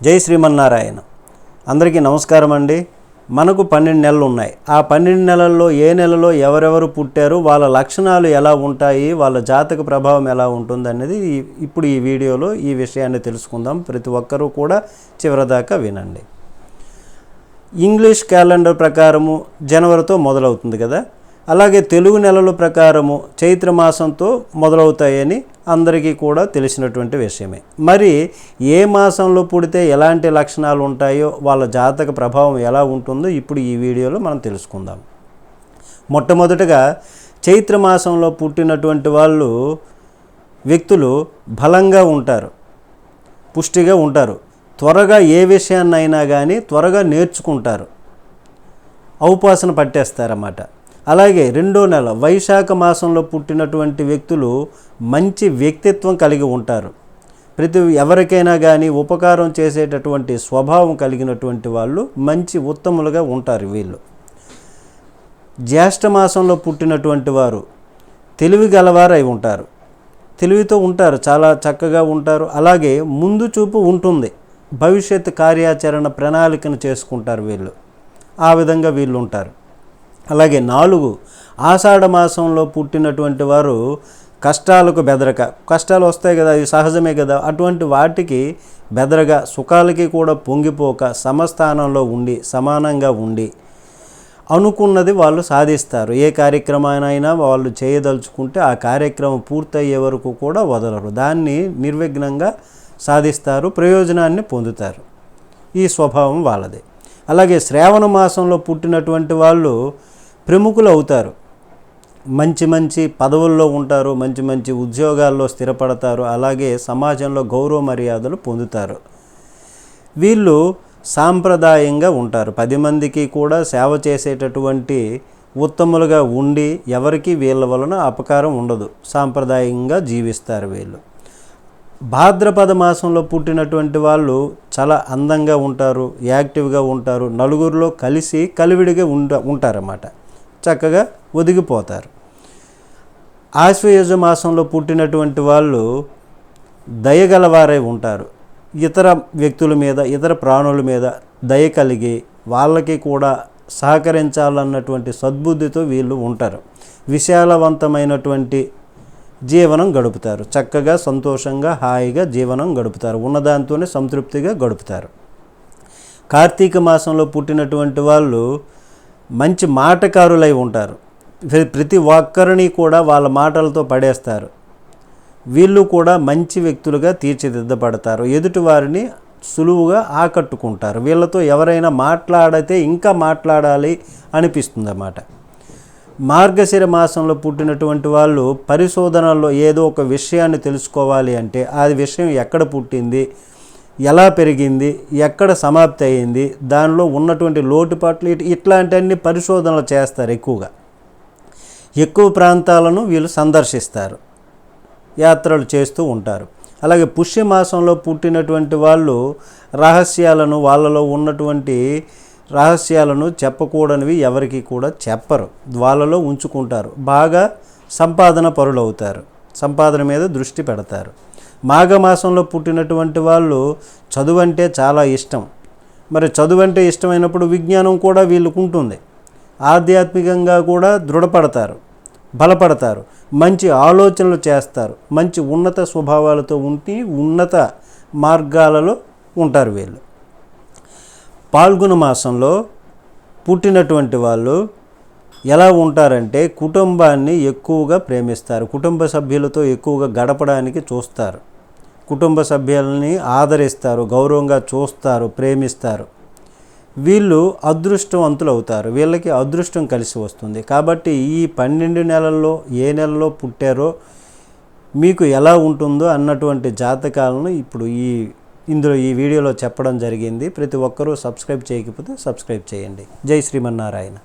జై శ్రీమన్నారాయణ. అందరికీ నమస్కారం అండి. మనకు 12 నెలలు ఉన్నాయి. ఆ 12 నెలల్లో ఏ నెలలో ఎవరెవరు పుట్టారు, వాళ్ళ లక్షణాలు ఎలా ఉంటాయి, వాళ్ళ జాతక ప్రభావం ఎలా ఉంటుంది అనేది ఇప్పుడు ఈ వీడియోలో ఈ విషయాన్ని తెలుసుకుందాం. ప్రతి ఒక్కరూ కూడా చివరిదాకా వినండి. ఇంగ్లీష్ క్యాలెండర్ ప్రకారము జనవరితో మొదలవుతుంది కదా, అలాగే తెలుగు నెలల ప్రకారము చైత్రమాసంతో మొదలవుతాయని అందరికీ కూడా తెలిసినటువంటి విషయమే. మరి ఏ మాసంలో పుడితే ఎలాంటి లక్షణాలు ఉంటాయో, వాళ్ళ జాతక ప్రభావం ఎలా ఉంటుందో ఇప్పుడు ఈ వీడియోలో మనం తెలుసుకుందాం. మొట్టమొదటగా చైత్రమాసంలో పుట్టినటువంటి వ్యక్తులు బలంగా ఉంటారు, పుష్టిగా ఉంటారు, త్వరగా ఏ విషయాన్నైనా కానీ త్వరగా నేర్చుకుంటారు, ఔపాసన పట్టేస్తారన్నమాట. అలాగే రెండో నెల వైశాఖ మాసంలో పుట్టినటువంటి వ్యక్తులు మంచి వ్యక్తిత్వం కలిగి ఉంటారు. ఎవరికైనా కానీ ఉపకారం చేసేటటువంటి స్వభావం కలిగినటువంటి వాళ్ళు మంచి ఉత్తములుగా ఉంటారు. వీళ్ళు జ్యేష్ఠ మాసంలో పుట్టినటువంటి వారు తెలివి గలవారై ఉంటారు, తెలివితో ఉంటారు, చాలా చక్కగా ఉంటారు. అలాగే ముందు చూపు ఉంటుంది, భవిష్యత్ కార్యాచరణ ప్రణాళికను చేసుకుంటారు వీళ్ళు, ఆ విధంగా వీళ్ళు ఉంటారు. అలాగే 4 ఆషాఢ మాసంలో పుట్టినటువంటి వారు కష్టాలకు బెదరక, కష్టాలు వస్తాయి కదా, అది సహజమే కదా, అటువంటి వాటికి బెదరగా, సుఖాలకి కూడా పొంగిపోక సమస్థానంలో ఉండి సమానంగా ఉండి అనుకున్నది వాళ్ళు సాధిస్తారు. ఏ కార్యక్రమానైనా వాళ్ళు చేయదలుచుకుంటే ఆ కార్యక్రమం పూర్తయ్యే వరకు కూడా వదలరు, దాన్ని నిర్విఘ్నంగా సాధిస్తారు, ప్రయోజనాన్ని పొందుతారు. ఈ స్వభావం వాళ్ళది. అలాగే శ్రావణ మాసంలో పుట్టినటువంటి వాళ్ళు ప్రముఖులు అవుతారు, మంచి మంచి పదవుల్లో ఉంటారు, మంచి మంచి ఉద్యోగాల్లో స్థిరపడతారు, అలాగే సమాజంలో గౌరవ మర్యాదలు పొందుతారు. వీళ్ళు సాంప్రదాయంగా ఉంటారు, 10 మందికి కూడా సేవ చేసేటటువంటి ఉత్తములుగా ఉండి ఎవరికి వీళ్ళ వలన అపకారం ఉండదు, సాంప్రదాయంగా జీవిస్తారు వీళ్ళు. భాద్రపద మాసంలో పుట్టినటువంటి వాళ్ళు చాలా అందంగా ఉంటారు, యాక్టివ్గా ఉంటారు, నలుగురిలో కలివిడిగా ఉంటారన్నమాట, చక్కగా ఒదిగిపోతారు. ఆశ్వయుజ మాసంలో పుట్టినటువంటి వాళ్ళు దయగలవారై ఉంటారు, ఇతర వ్యక్తుల మీద, ఇతర ప్రాణుల మీద దయ కలిగి వాళ్ళకి కూడా సహకరించాలన్నటువంటి సద్బుద్ధితో వీళ్ళు ఉంటారు. విశాలవంతమైనటువంటి జీవనం గడుపుతారు, చక్కగా సంతోషంగా హాయిగా జీవనం గడుపుతారు, ఉన్నదాంతోనే సంతృప్తిగా గడుపుతారు. కార్తీక మాసంలో పుట్టినటువంటి వాళ్ళు మంచి మాటకారులై ఉంటారు, ప్రతి ఒక్కరిని కూడా వాళ్ళ మాటలతో పడేస్తారు. వీళ్ళు కూడా మంచి వ్యక్తులుగా తీర్చిదిద్దబడతారు, ఎదుటివారిని సులువుగా ఆకట్టుకుంటారు. వీళ్ళతో ఎవరైనా మాట్లాడితే ఇంకా మాట్లాడాలి అనిపిస్తుంది అన్నమాట. మార్గశిర మాసంలో పుట్టినటువంటి వాళ్ళు పరిశోధనల్లో ఏదో ఒక విషయాన్ని తెలుసుకోవాలి అంటే ఆ విషయం ఎక్కడ పుట్టింది, ఎలా పెరిగింది, ఎక్కడ సమాప్తి అయ్యింది, దానిలో ఉన్నటువంటి లోటుపాట్లు, ఇట్లాంటివన్నీ పరిశోధనలు చేస్తారు. ఎక్కువ ప్రాంతాలను వీళ్ళు సందర్శిస్తారు, యాత్రలు చేస్తూ ఉంటారు. అలాగే పుష్యమాసంలో పుట్టినటువంటి వాళ్ళు రహస్యాలను, వాళ్ళలో ఉన్నటువంటి రహస్యాలను చెప్పకూడనివి ఎవరికి కూడా చెప్పరు, వాళ్ళలో ఉంచుకుంటారు. బాగా సంపాదన పరులవుతారు, సంపాదన మీద దృష్టి పెడతారు. మాఘమాసంలో పుట్టినటువంటి వాళ్ళు చదువు అంటే చాలా ఇష్టం. మరి చదువు అంటే ఇష్టమైనప్పుడు విజ్ఞానం కూడా వీళ్ళకు ఉంటుంది, ఆధ్యాత్మికంగా కూడా దృఢపడతారు, బలపడతారు, మంచి ఆలోచనలు చేస్తారు, మంచి ఉన్నత స్వభావాలతో ఉండి ఉన్నత మార్గాలలో ఉంటారు వీళ్ళు. పాల్గొన మాసంలో పుట్టినటువంటి వాళ్ళు ఎలా ఉంటారంటే కుటుంబాన్ని ఎక్కువగా ప్రేమిస్తారు, కుటుంబ సభ్యులతో ఎక్కువగా గడపడానికి చూస్తారు, కుటుంబ సభ్యులని ఆదరిస్తారు, గౌరవంగా చూస్తారు, ప్రేమిస్తారు. వీళ్ళు అదృష్టవంతులు అవుతారు, వీళ్ళకి అదృష్టం కలిసి వస్తుంది. కాబట్టి ఈ 12 నెలల్లో ఏ నెలలో పుట్టారో మీకు ఎలా ఉంటుందో అన్నటువంటి జాతకాలను ఇప్పుడు ఈ వీడియోలో చెప్పడం జరిగింది. ప్రతి ఒక్కరూ సబ్స్క్రైబ్ చేయకపోతే సబ్స్క్రైబ్ చేయండి. జై శ్రీమన్నారాయణ.